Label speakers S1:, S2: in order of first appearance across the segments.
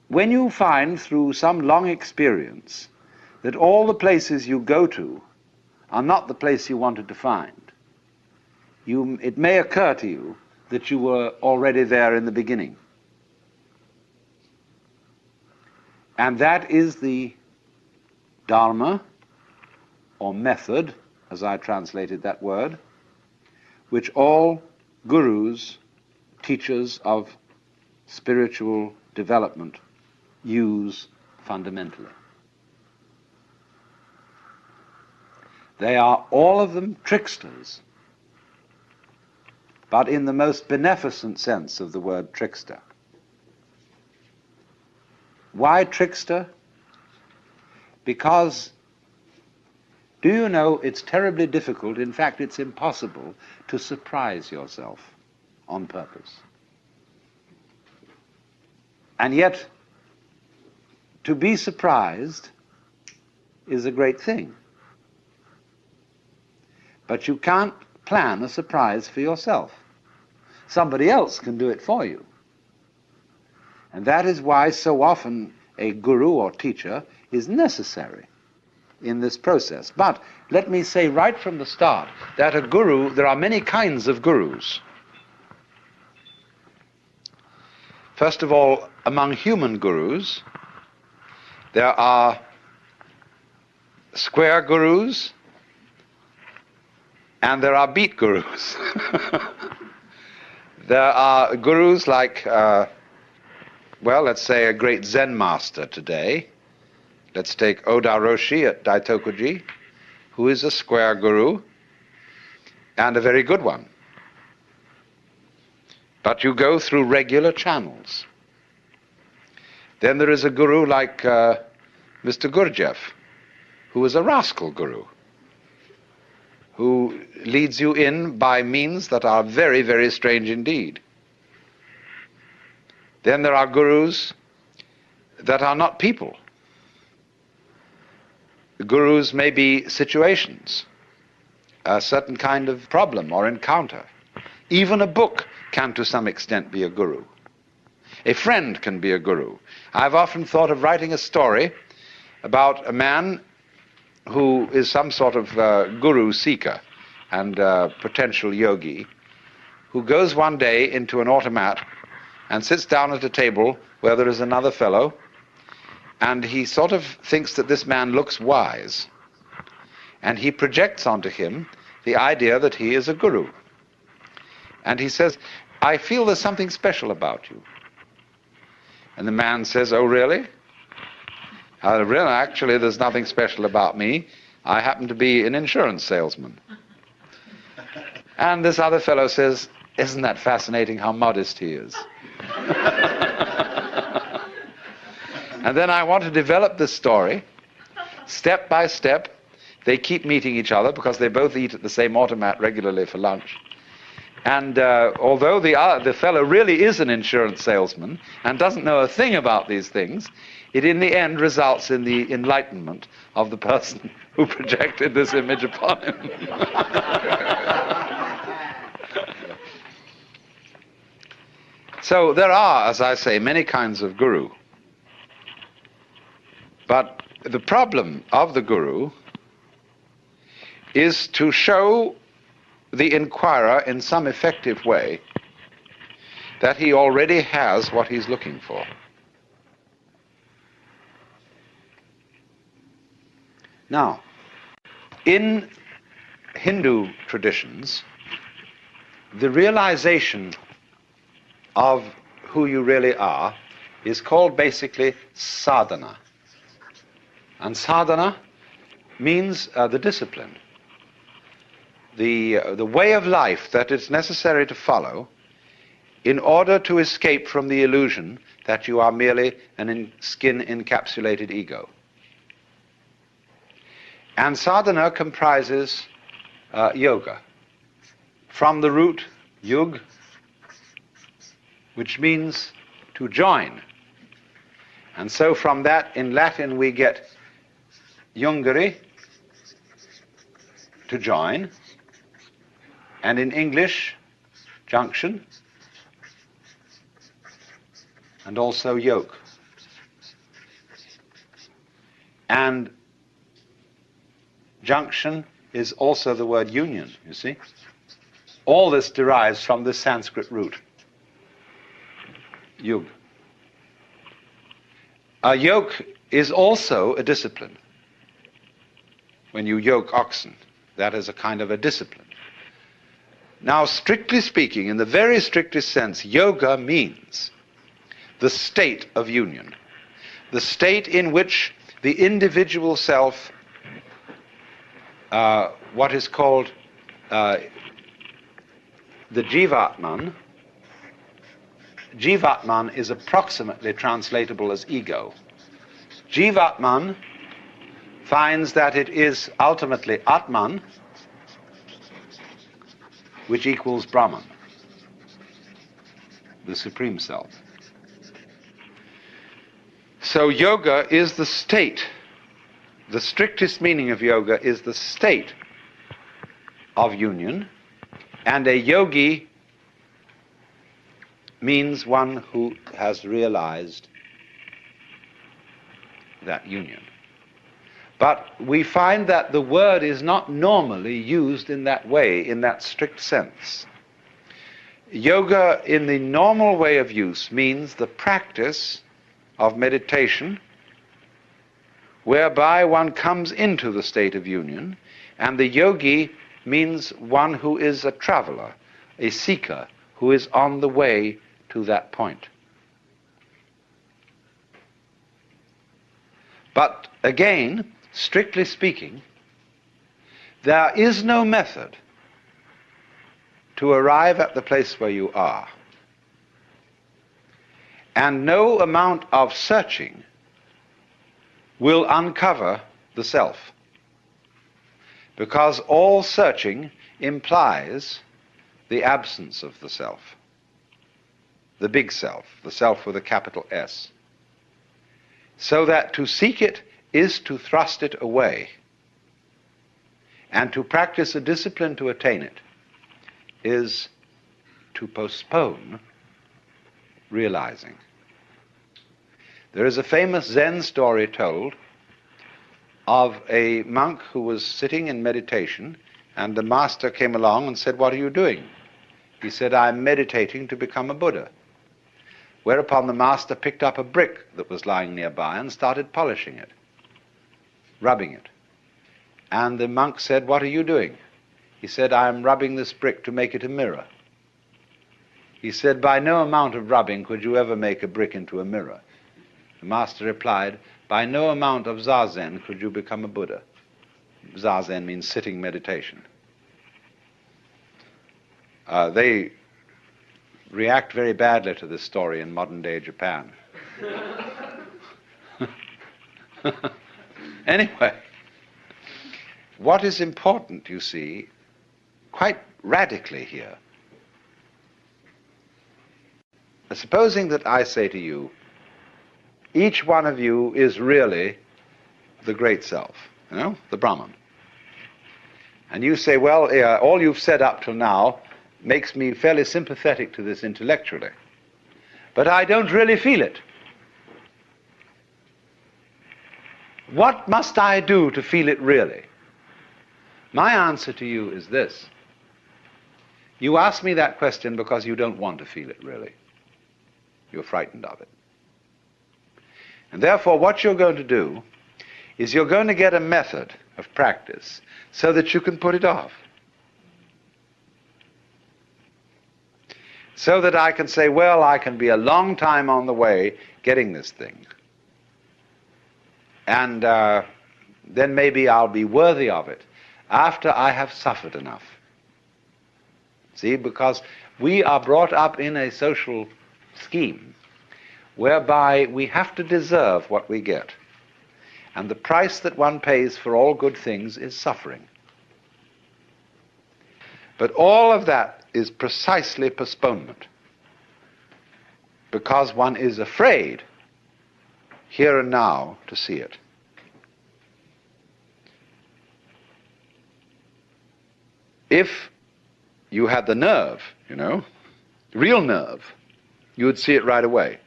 S1: when you find through some long experience that all the places you go to are not the place you wanted to find, it may occur to you that you were already there in the beginning. And that is the Dharma, or method, as I translated that word, which all gurus, teachers of spiritual development, use fundamentally. They are all of them tricksters, but in the most beneficent sense of the word trickster. Why trickster? Because, do you know, it's terribly difficult, in fact it's impossible, to surprise yourself on purpose. And yet, to be surprised is a great thing. But you can't plan a surprise for yourself. Somebody else can do it for you. And that is why so often a guru or teacher is necessary in this process. But let me say right from the start that a guru, there are many kinds of gurus. First of all, among human gurus, there are square gurus and there are beat gurus. There are gurus like, well, let's say a great Zen master today. Let's take Oda Roshi at Daitokuji, who is a square guru and a very good one. But you go through regular channels. Then there is a guru like Mr. Gurdjieff, who is a rascal guru, who leads you in by means that are very, very strange indeed. Then there are gurus that are not people. The gurus may be situations, a certain kind of problem or encounter. Even a book can to some extent be a guru. A friend can be a guru. I've often thought of writing a story about a man who is some sort of guru seeker and potential yogi, who goes one day into an automat and sits down at a table where there is another fellow, and he sort of thinks that this man looks wise, and he projects onto him the idea that he is a guru. And he says, "I feel there's something special about you." And the man says, "Oh, really? Really, actually, there's nothing special about me. I happen to be an insurance salesman." And this other fellow says, "Isn't that fascinating how modest he is?" And then I want to develop this story step by step. They keep meeting each other because they both eat at the same automat regularly for lunch. And although the fellow really is an insurance salesman and doesn't know a thing about these things, it in the end results in the enlightenment of the person who projected this image upon him. So there are, as I say, many kinds of guru. But the problem of the guru is to show the inquirer in some effective way that he already has what he's looking for. Now, in Hindu traditions, the realization of who you really are is called basically sadhana. And sadhana means the discipline, the way of life that it's necessary to follow in order to escape from the illusion that you are merely an skin-encapsulated ego. And sadhana comprises yoga, from the root yug, which means to join. And so from that, in Latin, we get jungere, to join, and in English, junction, and also yoke. And junction is also the word union, you see. All this derives from this Sanskrit root, yug. A yoke is also a discipline. When you yoke oxen, that is a kind of a discipline. Now, strictly speaking, in the very strictest sense, yoga means the state of union, the state in which the individual self, what is called the Jivatman is approximately translatable as ego. Jivatman finds that it is ultimately Atman, which equals Brahman, the Supreme Self. So yoga is the state. The strictest meaning of yoga is the state of union, and a yogi means one who has realized that union. But we find that the word is not normally used in that way, in that strict sense. Yoga, in the normal way of use, means the practice of meditation whereby one comes into the state of union, and the yogi means one who is a traveler, a seeker, who is on the way to that point. But again, strictly speaking, there is no method to arrive at the place where you are. And no amount of searching will uncover the self. Because all searching implies the absence of the self. The big self, the self with a capital S. So that to seek it is to thrust it away, and to practice a discipline to attain it is to postpone realizing. There is a famous Zen story told of a monk who was sitting in meditation, and the master came along and said, "What are you doing?" He said, "I'm meditating to become a Buddha." Whereupon the master picked up a brick that was lying nearby and started polishing it, rubbing it. And the monk said, "What are you doing?" He said, "I'm rubbing this brick to make it a mirror." He said, "By no amount of rubbing could you ever make a brick into a mirror." The master replied, "By no amount of zazen could you become a Buddha." Zazen means sitting meditation. They react very badly to this story in modern-day Japan. Anyway, what is important, you see, quite radically here, supposing that I say to you, each one of you is really the great self, the Brahman. And you say, well, all you've said up till now makes me fairly sympathetic to this intellectually, but I don't really feel it. What must I do to feel it really? My answer to you is this. You ask me that question because you don't want to feel it really. You're frightened of it. And therefore, what you're going to do is you're going to get a method of practice so that you can put it off. So that I can say, well, I can be a long time on the way getting this thing. And then maybe I'll be worthy of it after I have suffered enough. See, because we are brought up in a social scheme whereby we have to deserve what we get. And the price that one pays for all good things is suffering. But all of that is precisely postponement, because one is afraid here and now to see it. If you had the nerve, real nerve, you would see it right away.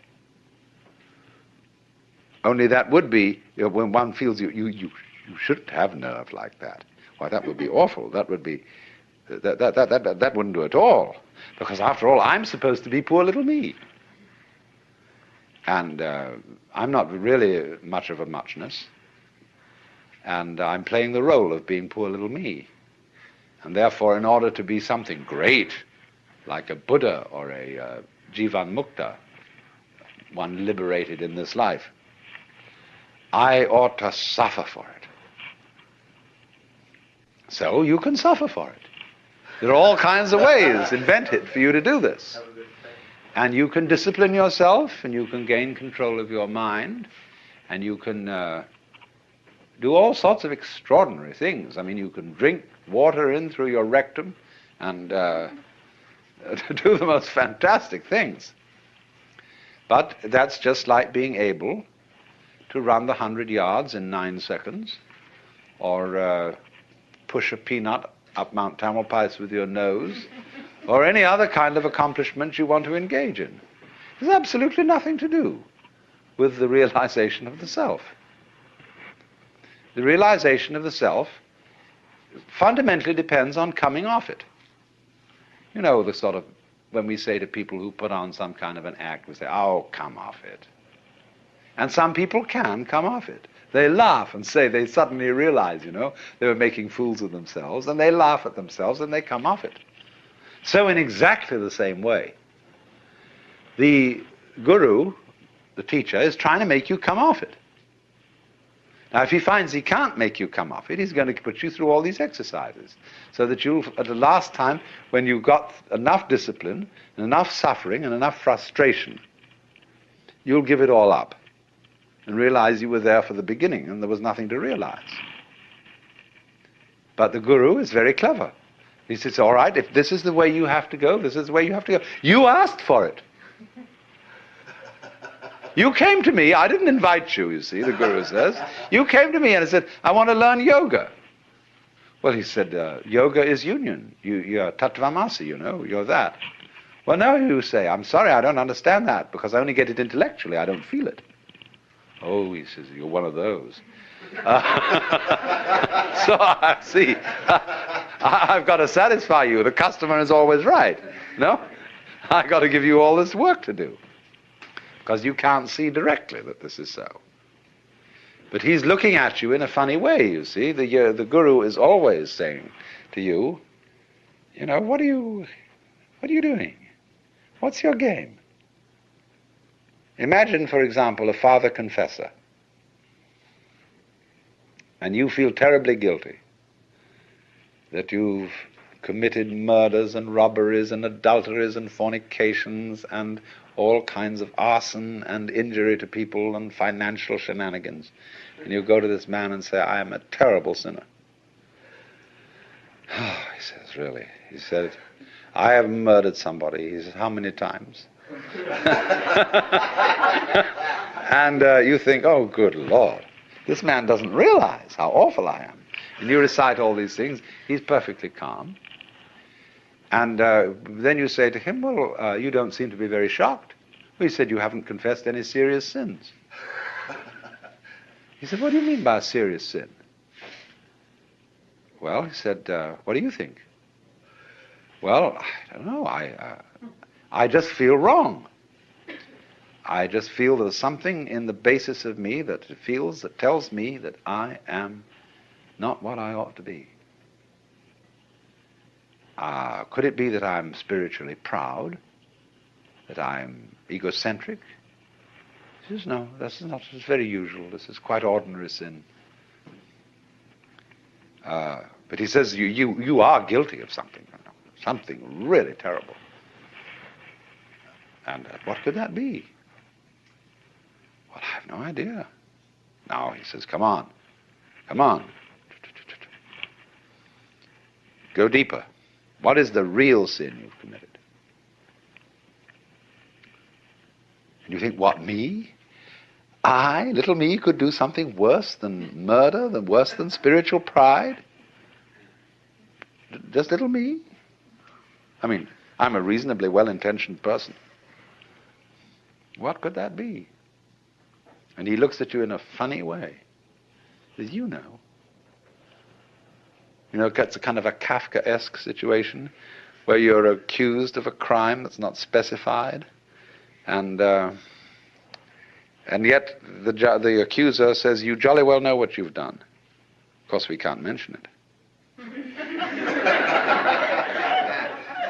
S1: Only that would be, when one feels you shouldn't have nerve like that. Why, that would be awful. That would be, that wouldn't do at all. Because after all, I'm supposed to be poor little me. And I'm not really much of a muchness. And I'm playing the role of being poor little me. And therefore, in order to be something great, like a Buddha or a Jivan Mukta, one liberated in this life, I ought to suffer for it. So you can suffer for it. There are all kinds of ways invented for you to do this. And you can discipline yourself, and you can gain control of your mind, and you can do all sorts of extraordinary things. I mean, you can drink water in through your rectum and do the most fantastic things. But that's just like being able to run the 100 yards in 9 seconds, or push a peanut up Mount Tamalpais with your nose, or any other kind of accomplishment you want to engage in. There's absolutely nothing to do with the realization of the self. The realization of the self fundamentally depends on coming off it. You know, the sort of, when we say to people who put on some kind of an act, we say, oh, come off it. And some people can come off it. They laugh and say they suddenly realize, they were making fools of themselves, and they laugh at themselves and they come off it. So in exactly the same way, the guru, the teacher, is trying to make you come off it. Now, if he finds he can't make you come off it, he's going to put you through all these exercises, so that you'll, at the last time, when you've got enough discipline, and enough suffering, and enough frustration, you'll give it all up and realize you were there for the beginning and there was nothing to realize. But the guru is very clever. He says, all right, if this is the way you have to go, this is the way you have to go. You asked for it. You came to me. I didn't invite you, you see, the guru says. You came to me and said, I want to learn yoga. Well, he said, yoga is union. You're tattvamasi, you're that. Well, no, you say, I'm sorry, I don't understand that, because I only get it intellectually. I don't feel it. Oh, he says, you're one of those. So I see, I've got to satisfy you. The customer is always right. No? I've got to give you all this work to do, because you can't see directly that this is so. But he's looking at you in a funny way, you see. The guru is always saying to you, what are you doing? What's your game? Imagine, for example, a father confessor, and you feel terribly guilty that you've committed murders and robberies and adulteries and fornications and all kinds of arson and injury to people and financial shenanigans. And you go to this man and say, I am a terrible sinner. Oh, he says, really? He said, I have murdered somebody. He says, how many times? And you think, oh, good Lord, this man doesn't realize how awful I am. And you recite all these things. He's perfectly calm. And then you say to him, well, you don't seem to be very shocked. Well, he said, you haven't confessed any serious sins. He said, what do you mean by a serious sin? Well, he said, what do you think? Well, I don't know. I just feel wrong. I just feel there's something in the basis of me that tells me that I am not what I ought to be. Could it be that I'm spiritually proud? That I'm egocentric? He says, no, this is not. It's very usual. This is quite ordinary sin. But he says, you are guilty of something. Something really terrible. And what could that be? Well, I have no idea. Now he says, come on. Go deeper. What is the real sin you've committed? And you think, what, me? I, little me, could do something worse than murder, worse than spiritual pride? Just little me? I mean, I'm a reasonably well-intentioned person. What could that be? And he looks at you in a funny way. He says, you know. It's a kind of a Kafkaesque situation where you're accused of a crime that's not specified. And yet the accuser says, you jolly well know what you've done. Of course, we can't mention it.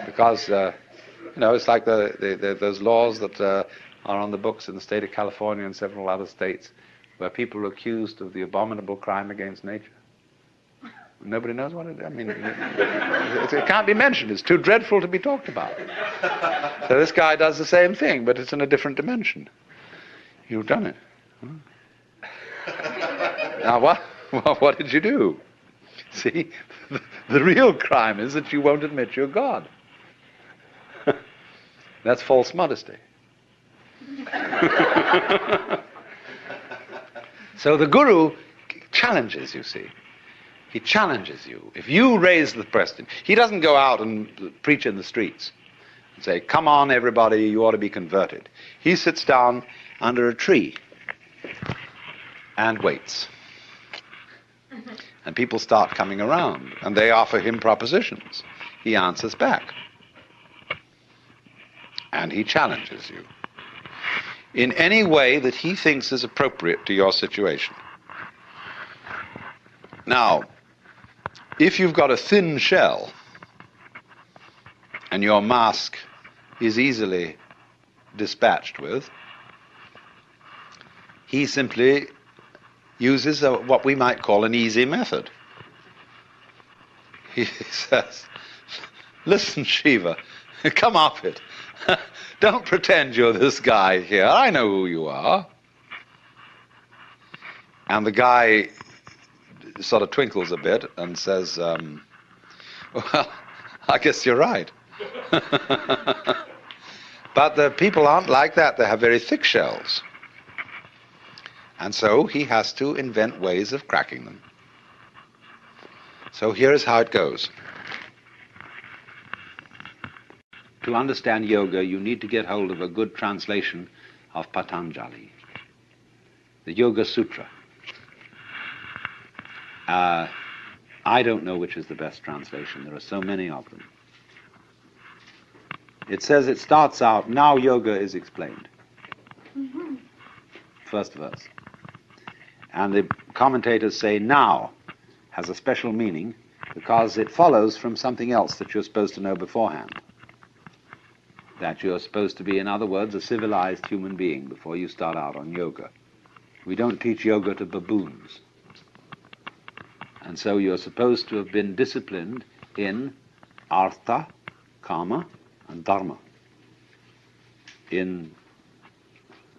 S1: Because, it's like those laws that are on the books in the state of California and several other states where people are accused of the abominable crime against nature. Nobody knows what it is. I mean, it can't be mentioned. It's too dreadful to be talked about. So this guy does the same thing, but it's in a different dimension. You've done it. Now, what did you do? See, the real crime is that you won't admit you're God. That's false modesty. So the guru challenges, you see. He challenges you. If you raise the question, he doesn't go out and preach in the streets and say, come on, everybody, you ought to be converted. He sits down under a tree and waits. And people start coming around, and they offer him propositions. He answers back. And he challenges you in any way that he thinks is appropriate to your situation. Now, if you've got a thin shell and your mask is easily dispatched with, he simply uses what we might call an easy method. He says, listen, Shiva, come off it. Don't pretend you're this guy here. I know who you are. And the guy sort of twinkles a bit and says, well, I guess you're right. But the people aren't like that. They have very thick shells. And so he has to invent ways of cracking them. So here is how it goes. To understand yoga, you need to get hold of a good translation of Patanjali, the Yoga Sutra. I don't know which is the best translation. There are so many of them. It says, it starts out, now yoga is explained. First verse. And the commentators say now has a special meaning because it follows from something else that you're supposed to know beforehand. That you're supposed to be, in other words, a civilized human being before you start out on yoga. We don't teach yoga to baboons. And so you're supposed to have been disciplined in artha, kama, and dharma. In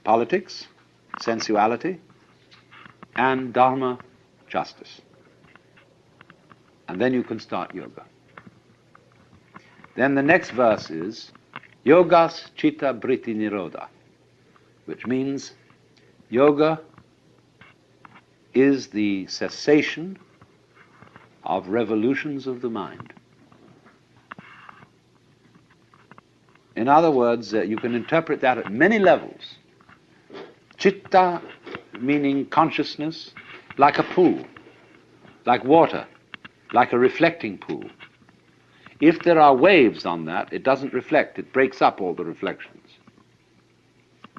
S1: politics, sensuality, and dharma, justice. And then you can start yoga. Then the next verse is yogas chitta vritti nirodha, which means yoga is the cessation of revolutions of the mind. In other words, you can interpret that at many levels. Chitta meaning consciousness, like a pool, like water, like a reflecting pool. If there are waves on that, it doesn't reflect, it breaks up all the reflections.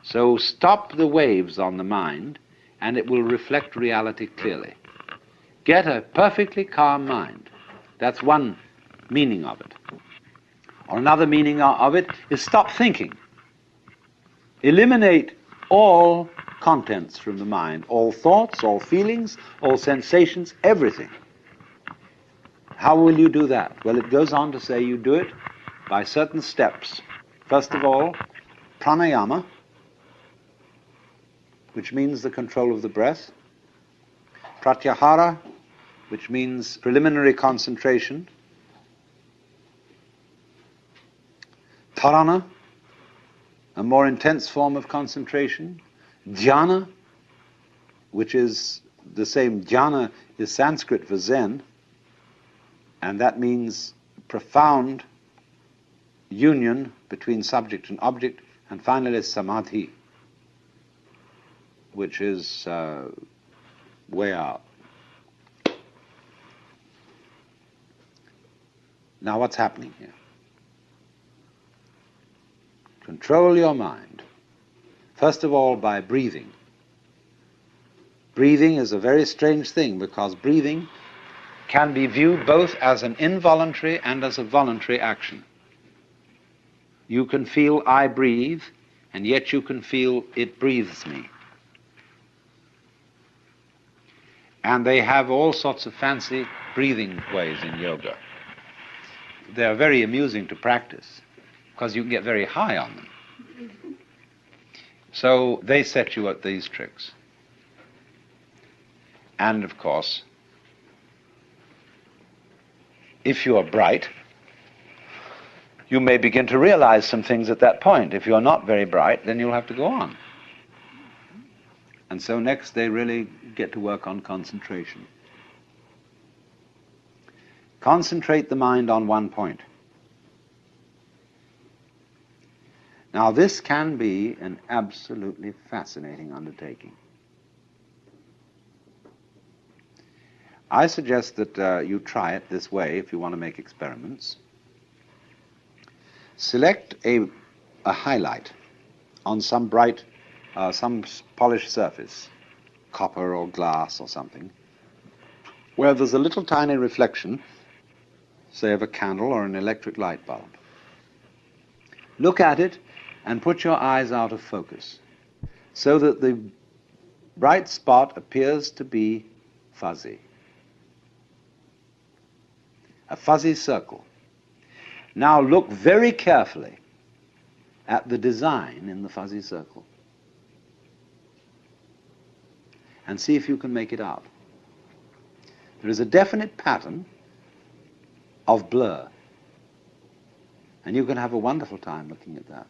S1: So stop the waves on the mind, and it will reflect reality clearly. Get a perfectly calm mind. That's one meaning of it. Or another meaning of it is stop thinking. Eliminate all contents from the mind, all thoughts, all feelings, all sensations, everything. How will you do that? Well, it goes on to say you do it by certain steps. First of all, pranayama, which means the control of the breath. Pratyahara, which means preliminary concentration. Dharana, a more intense form of concentration. Dhyana, which is the same, dhyana is Sanskrit for Zen, and that means profound union between subject and object, and finally samadhi. which is way out. Now what's happening here? Control your mind. First of all, by breathing. Breathing is a very strange thing, because breathing can be viewed both as an involuntary and as a voluntary action. You can feel I breathe, and yet you can feel it breathes me. And they have all sorts of fancy breathing ways in yoga. They are very amusing to practice, because you can get very high on them. So they set you at these tricks. And of course, if you are bright, you may begin to realize some things at that point. If you're not very bright, then you'll have to go on. And so next they really get to work on concentration. Concentrate the mind on one point. Now this can be an absolutely fascinating undertaking. I suggest that you try it this way if you want to make experiments. Select a highlight on some bright, some polished surface, copper or glass or something, where there's a little tiny reflection, say of a candle or an electric light bulb. Look at it and put your eyes out of focus, so that the bright spot appears to be fuzzy. A fuzzy circle. Now look very carefully at the design in the fuzzy circle and see if you can make it out. There is a definite pattern of blur, and you can have a wonderful time looking at that.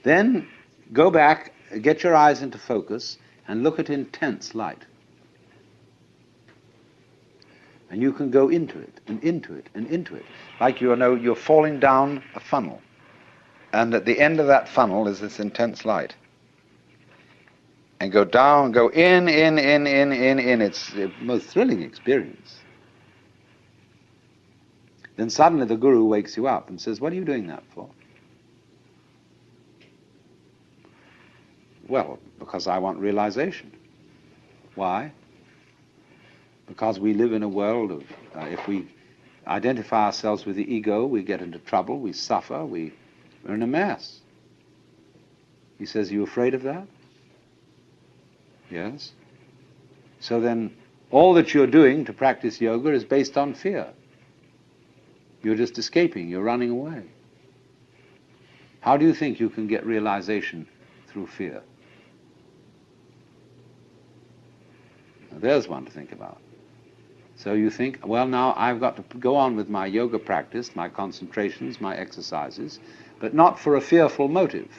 S1: Then go back, get your eyes into focus, and look at intense light. And you can go into it, and into it, and into it. Like you're falling down a funnel. And at the end of that funnel is this intense light. And go down, go in. It's the most thrilling experience. Then suddenly the guru wakes you up and says, "What are you doing that for?" Well, because I want realization. Why? Because we live in a world of, if we identify ourselves with the ego, we get into trouble, we suffer, we're in a mess. He says, "Are you afraid of that?" Yes. So then all that you're doing to practice yoga is based on fear. You're just escaping, you're running away. How do you think you can get realization through fear? Now, there's one to think about. So you think, well, now I've got to go on with my yoga practice, my concentrations, my exercises, but not for a fearful motive.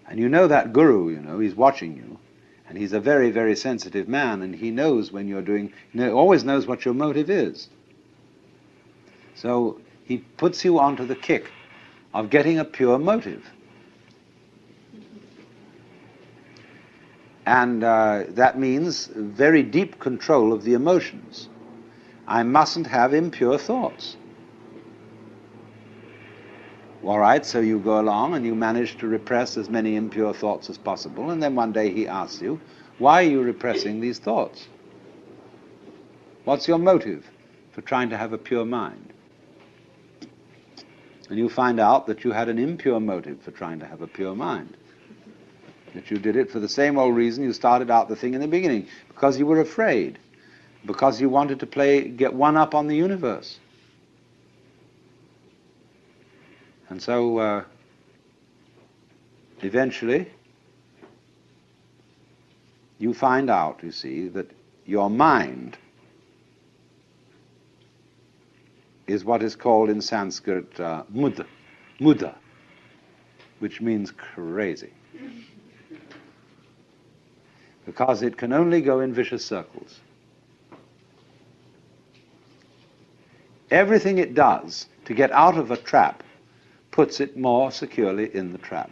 S1: And you know that guru, he's watching you, and he's a very, very sensitive man, and he knows when you're doing, always knows what your motive is. So he puts you onto the kick of getting a pure motive. And that means very deep control of the emotions. I mustn't have impure thoughts. All right, so you go along and you manage to repress as many impure thoughts as possible, and then one day he asks you, why are you repressing these thoughts? What's your motive for trying to have a pure mind? And you find out that you had an impure motive for trying to have a pure mind. That you did it for the same old reason you started out the thing in the beginning, because you were afraid, because you wanted to get one up on the universe. And so eventually you find out, you see, that your mind is what is called in Sanskrit muda, which means crazy. Because it can only go in vicious circles. Everything it does to get out of a trap
S2: puts it more securely in the trap.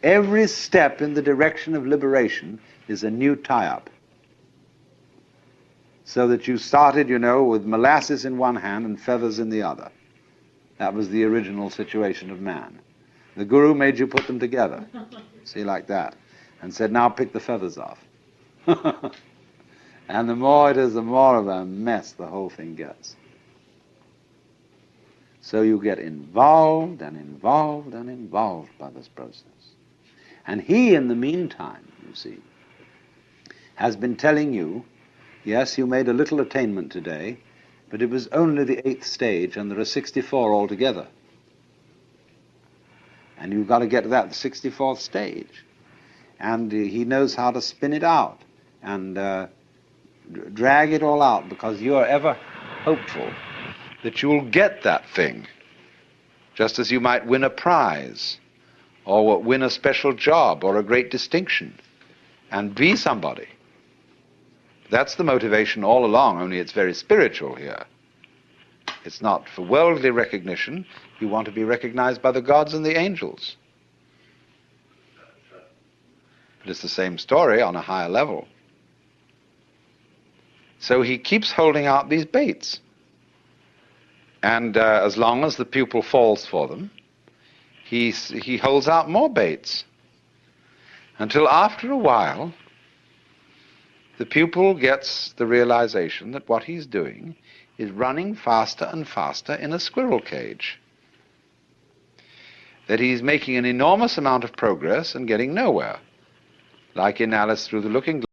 S2: Every step in the direction of liberation is a new tie-up. So that you started, with molasses in one hand and feathers in the other. That was the original situation of man. The Guru made you put them together, see, like that, and said, now pick the feathers off. And the more it is, the more of a mess the whole thing gets. So you get involved and involved and involved by this process. And he, in the meantime, you see, has been telling you, yes, you made a little attainment today, but it was only the 8th stage, and there are 64 altogether. And you've got to get to that, the 64th stage. And he knows how to spin it out and drag it all out, because you are ever hopeful
S1: that you'll get that thing, just as you might win a prize, or win a special job, or a great distinction, and be somebody. That's the motivation all along, only it's very spiritual here. It's not for worldly recognition. You want to be recognized by the gods and the angels. But it's the same story on a higher level. So he keeps holding out these baits. And as long as the pupil falls for them, he holds out more baits. Until after a while, the pupil gets the realization that what he's doing is running faster and faster in a squirrel cage. That he's making an enormous amount of progress and getting nowhere. Like in Alice Through the Looking Glass.